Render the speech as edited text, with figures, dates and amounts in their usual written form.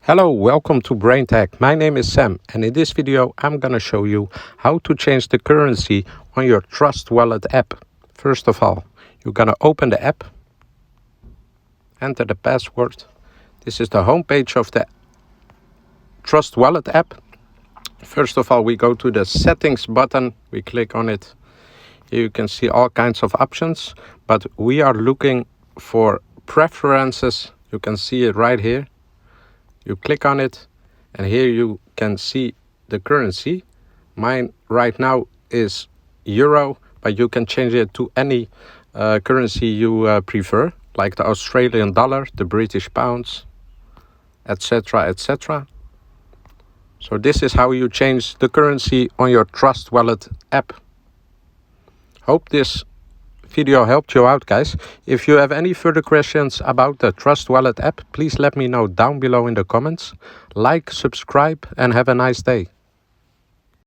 Hello, welcome to BrainTech. My name is Sam, and in this video I'm gonna show you how to change the currency on your Trust Wallet app. First of all, you're gonna open the app, enter the password. This is the home page of the Trust Wallet app. First of all, we go to the settings button, we click on it. Here you can see all kinds of options, but we are looking for preferences. You can see it right here. You click on it and here you can see the currency. Mine right now is euro, but you can change it to any currency you prefer, like the Australian dollar, the British pounds, etc, etc. So this is how you change the currency on your Trust Wallet app. Hope this video helped you out, guys. If you have any further questions about the Trust Wallet app, please let me know down below in the comments. Like, subscribe, and have a nice day.